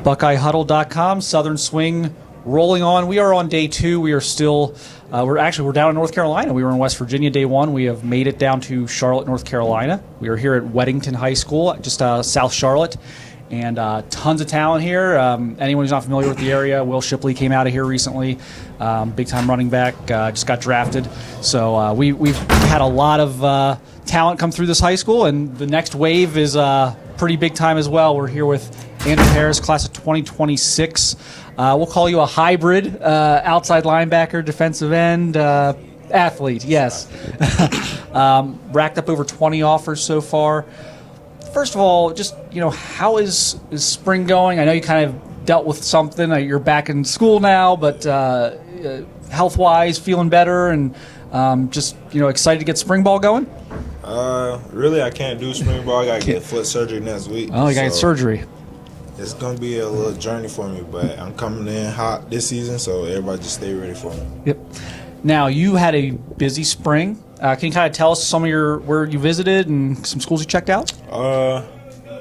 BuckeyeHuddle.com, Southern Swing rolling on. We are on day 2. We are still, we're down in North Carolina. We were in West Virginia day 1. We have made it down to Charlotte, North Carolina. We are here at Weddington High School, just South Charlotte, and tons of talent here. Anyone who's not familiar with the area, Will Shipley came out of here recently, big-time running back, just got drafted. So we've had a lot of talent come through this high school, and the next wave is pretty big time as well. We're here with Andrew Harris, class of 2026. We'll call you a hybrid outside linebacker, defensive end, athlete, yes. Racked up over 20 offers so far. First of all, just, how is spring going? I know you kind of dealt with something. You're back in school now, but health-wise, feeling better and just, excited to get spring ball going? Really, I can't do spring ball. I got to get foot surgery next week. Oh, you got to get surgery. It's going to be a little journey for me, but I'm coming in hot this season, so everybody just stay ready for me. Yep. Now, you had a busy spring. Can you kind of tell us some of where you visited and some schools you checked out?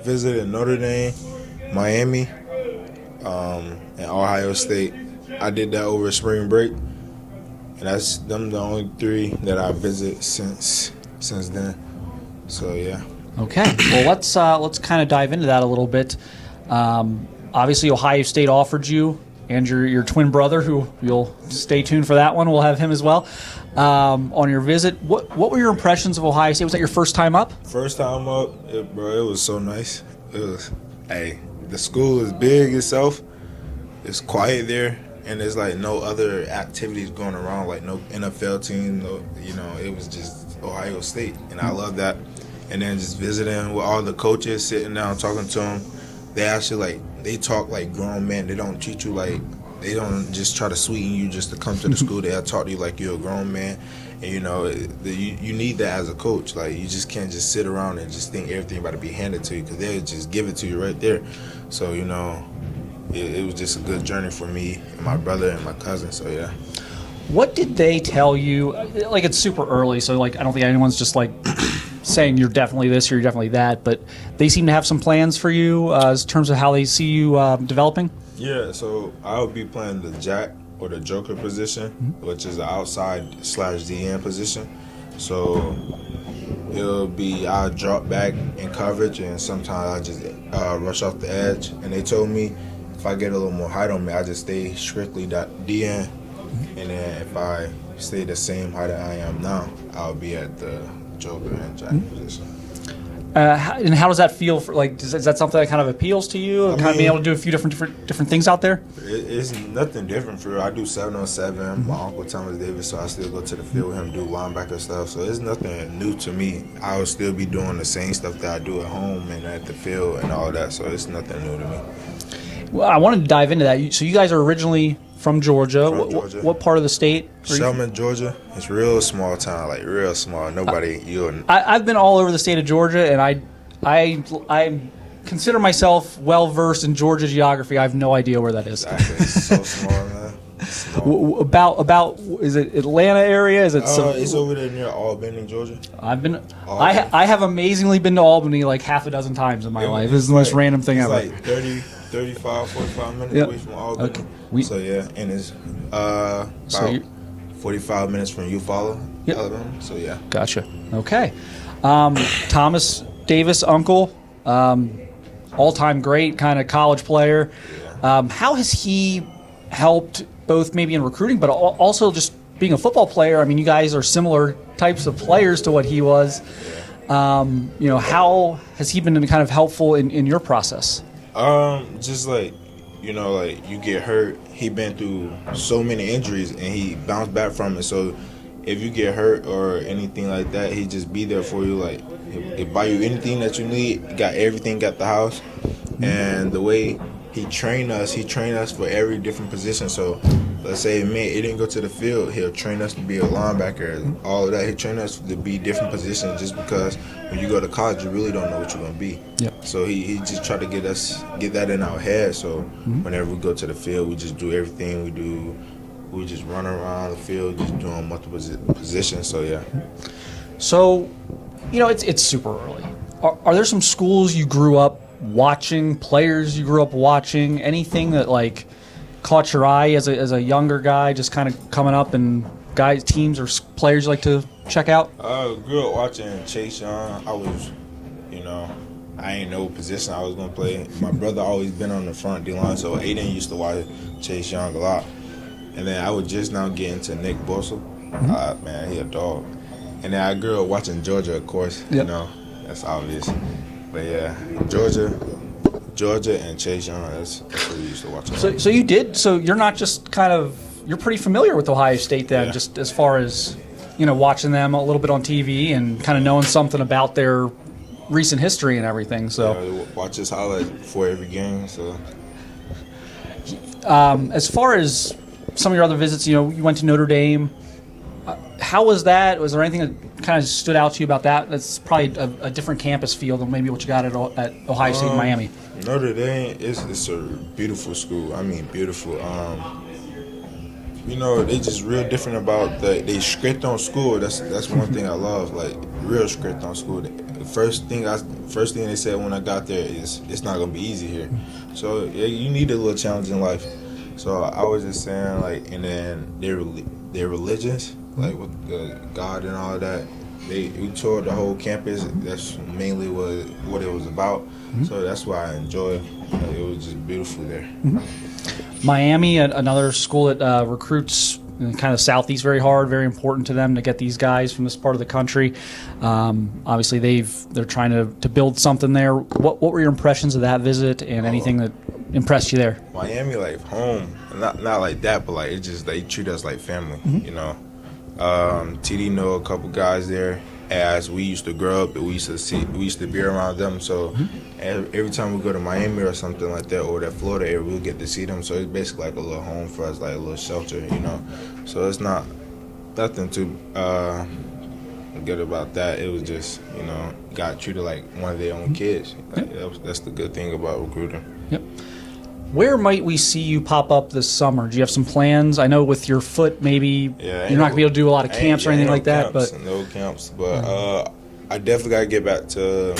Visited Notre Dame, Miami, and Ohio State. I did that over spring break, and that's them the only 3 that I visited since then. So yeah. Okay. Well, let's kind of dive into that a little bit. Obviously, Ohio State offered you, and your twin brother, who you'll stay tuned for that one. We'll have him as well on your visit. What were your impressions of Ohio State? Was that your first time up? First time up, it was so nice. It was, the school is big itself. It's quiet there, and there's like no other activities going around, like no NFL team. It was just Ohio State, and I love that. And then just visiting with all the coaches, sitting down, talking to them. They actually they talk like grown men. They don't treat you like, they don't just try to sweeten you just to come to the school. They'll talk to you like you're a grown man. And you need that as a coach. Like, you just can't just sit around and just think everything about to be handed to you, because they'll just give it to you right there. So it was just a good journey for me and my brother and my cousin. So yeah. What did they tell you? Like, it's super early, so I don't think anyone's just saying you're definitely this or you're definitely that, but they seem to have some plans for you in terms of how they see you developing? Yeah, so I'll be playing the jack or the joker position, which is the outside/DN position. So I'll drop back in coverage, and sometimes I just rush off the edge. And they told me if I get a little more height on me, I just stay strictly DN. And then if I stay the same height that I am now, I'll be at the joker and jack position. And how does that feel? Is that something that kind of appeals to you? Kind of being able to do a few different things out there? It's nothing different for real. I do 7-on-7. My uncle Thomas Davis, so I still go to the field with him, do linebacker stuff. So it's nothing new to me. I will still be doing the same stuff that I do at home and at the field and all that. So it's nothing new to me. Well, I wanted to dive into that. So you guys are originally from Georgia. What part of the state? Shelman, Georgia. It's real small town, real small. I've been all over the state of Georgia, and I consider myself well versed in Georgia geography. I have no idea where that is. Exactly. It's so small, man. Small. About is it Atlanta area? Is it? It's over there near Albany, Georgia. I have amazingly been to Albany half a dozen times in my life. This is the most random thing ever. It's 35, 45 minutes away from Albany. Okay. So yeah, and it's about 45 minutes from Eufaula, Alabama. So yeah. Gotcha. Okay. Thomas Davis, uncle, all-time great kind of college player. Yeah. How has he helped both maybe in recruiting, but also just being a football player? I mean, you guys are similar types of players to what he was. Yeah. How has he been kind of helpful in your process? Just you get hurt. He been through so many injuries and he bounced back from it. So if you get hurt or anything like that, he just be there for you. He buy you anything that you need. Got everything at the house. And the way he trained us for every different position. So let's say he didn't go to the field, he'll train us to be a linebacker, all of that. He trained us to be different positions, just because when you go to college, you really don't know what you're going to be. Yep. So he just tried to get that in our head. So whenever we go to the field, we just do everything we do. We just run around the field, just doing multiple positions. So yeah. So, it's super early. Are there some schools you grew up watching, players you grew up watching, anything that like caught your eye as a younger guy, just kind of coming up, and guys, teams or players you like to check out? I grew up watching Chase Young. I was, I ain't know position I was gonna play. My brother always been on the front D line, so Aiden used to watch Chase Young a lot. And then I was just now getting to Nick Bosa. Man, he a dog. And then I grew up watching Georgia, of course. Yep. That's obvious. But yeah, Georgia and Chase Young. That's what we used to watch. So you did. So you're not just you're pretty familiar with Ohio State then, Yeah. just as far as watching them a little bit on TV and kind of knowing something about their recent history and everything. So watch this highlight before every game. So as far as some of your other visits, you went to Notre Dame. How was that? Was there anything that kind of stood out to you about that? That's probably a different campus feel than maybe what you got at Ohio State and Miami. Notre Dame it's a beautiful school. I mean, beautiful. They just real different about they script on school. That's one thing I love. Like real script on school. The first thing they said when I got there is it's not gonna be easy here. So yeah, you need a little challenge in life. So I was just saying and then their religions, like with God and all that. We toured the whole campus. That's mainly what it was about. Mm-hmm. So that's why I enjoyed. It was just beautiful there. Mm-hmm. Miami, another school that recruits kind of Southeast very hard, very important to them to get these guys from this part of the country. Obviously, they're trying to build something there. What were your impressions of that visit and anything that impressed you there? Miami, like home, not like that, but like they treat us like family. Mm-hmm. TD know a couple guys there. As we used to grow up, we used to be around them. So every time we go to Miami or something like that, or that Florida area, we'll get to see them. So it's basically like a little home for us, like a little shelter, So it's not nothing too good about that. It was just, got treated like one of their own kids. That's the good thing about recruiting. Yep. Where might we see you pop up this summer? Do you have some plans? I know with your foot, maybe you're not going to be able to do a lot of camps or anything like that. But no camps. But I definitely got to get back to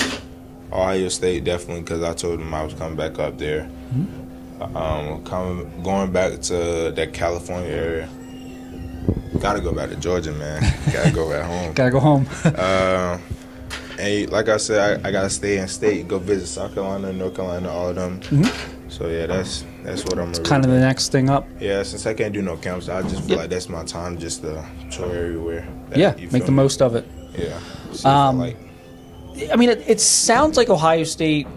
Ohio State, definitely, because I told them I was coming back up there. Mm-hmm. Going back to that California area. Got to go back to Georgia, man. Got to go back home. Got to go home. And like I said, I got to stay in state, go visit South Carolina, North Carolina, all of them. Mm-hmm. So, yeah, that's what I'm really kind of the next thing up. Yeah, since I can't do no camps, I just feel like that's my time just to tour everywhere. Make the most of it. Yeah. I mean, it sounds like Ohio State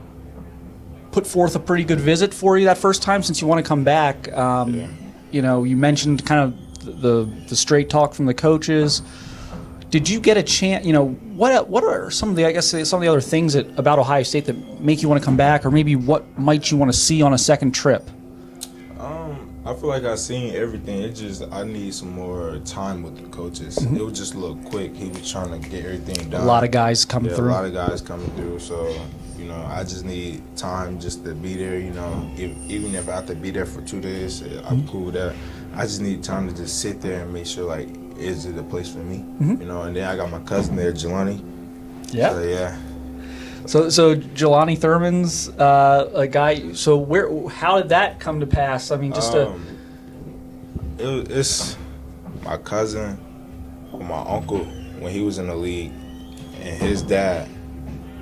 put forth a pretty good visit for you that first time since you want to come back. You mentioned kind of the straight talk from the coaches. Did you get a chance? What are some of the other things about Ohio State that make you want to come back, or maybe what might you want to see on a second trip? I feel like I've seen everything. It's just I need some more time with the coaches. Mm-hmm. It was just a little quick. He was trying to get everything done. A lot of guys coming through. A lot of guys coming through. So I just need time just to be there. Even if I have to be there for 2 days, I'm cool with that. I just need time to just sit there and make sure is it a place for me? Mm-hmm. And then I got my cousin there, Jelani. Yeah. So, yeah. So Jelani Thurman's a guy. So how did that come to pass? I mean, it's my cousin, or my uncle when he was in the league, and his dad.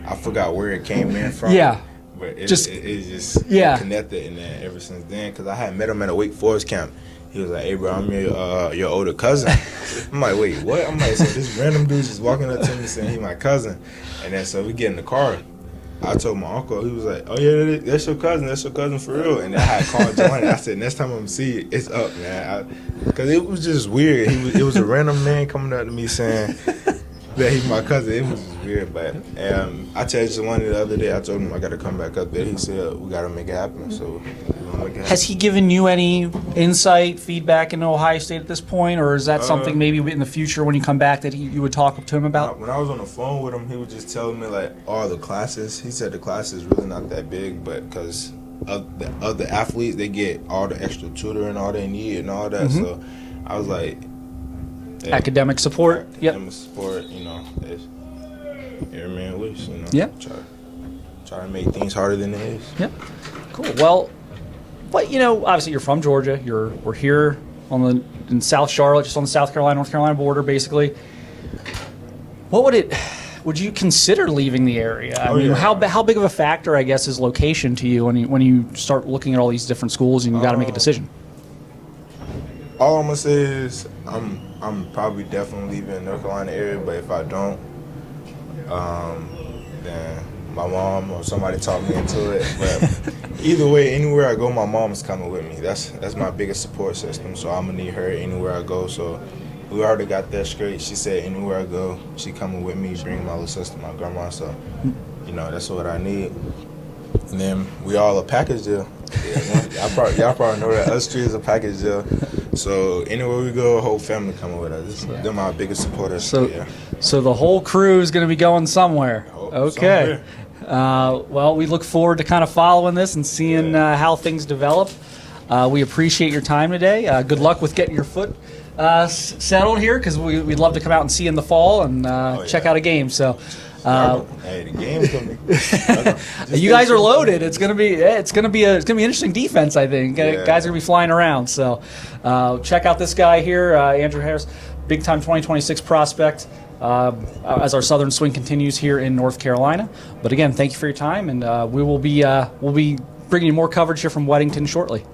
I forgot where it came in from. Yeah. But it just connected, and then ever since then, because I had met him at a Wake Forest camp. He was like, "Hey, bro, I'm your older cousin." I'm like, "Wait, what?" I'm like, "So this random dude just walking up to me saying he my cousin," and then so we get in the car. I told my uncle, he was like, "Oh yeah, that's your cousin for real." And then I had called Jelani. I said, "Next time I'm see you, it's up, man," because it was just weird. It was a random man coming up to me saying that he's my cousin. It was just weird, but I told Jelani the other day. I told him I got to come back up there. He said we got to make it happen. So. Has he given you any insight, feedback into Ohio State at this point, or is that something maybe in the future when you come back that you would talk to him about? When I was on the phone with him, he was just telling me all the classes. He said the class is really not that big, but because of the athletes, they get all the extra tutoring, all they need, and all that. Mm-hmm. So I was like, hey, academic support. Academic support. Every man wish. Yeah. Try. try to make things harder than it is. Yep. Cool. Well, but obviously you're from Georgia. We're here in South Charlotte, just on the South Carolina North Carolina border, basically. Would you consider leaving the area? I mean, how big of a factor, I guess, is location to you when you start looking at all these different schools and you got to make a decision? All I'm gonna say is I'm probably definitely leaving North Carolina area, but if I don't, then my mom or somebody talked me into it. But either way, anywhere I go, my mom's coming with me. That's my biggest support system. So I'm gonna need her anywhere I go. So we already got that straight. She said anywhere I go, she coming with me, bring my little sister, my grandma. So that's what I need. And then we all a package deal. Yeah, y'all probably know that us three is a package deal. So anywhere we go, whole family coming with us. They're my biggest supporters. So the whole crew is going to be going somewhere. Okay. Well, we look forward to kind of following this and seeing how things develop. We appreciate your time today. Good luck with getting your foot settled here, because we'd love to come out and see you in the fall and check out a game. So. Hey, the game's gonna be. You guys are loaded. It's gonna be an interesting defense, I think. Guys are gonna be flying around. So check out this guy here, Andrew Harris, big time 2026 prospect. As our Southern swing continues here in North Carolina. But again, thank you for your time, and we'll be bringing you more coverage here from Weddington shortly.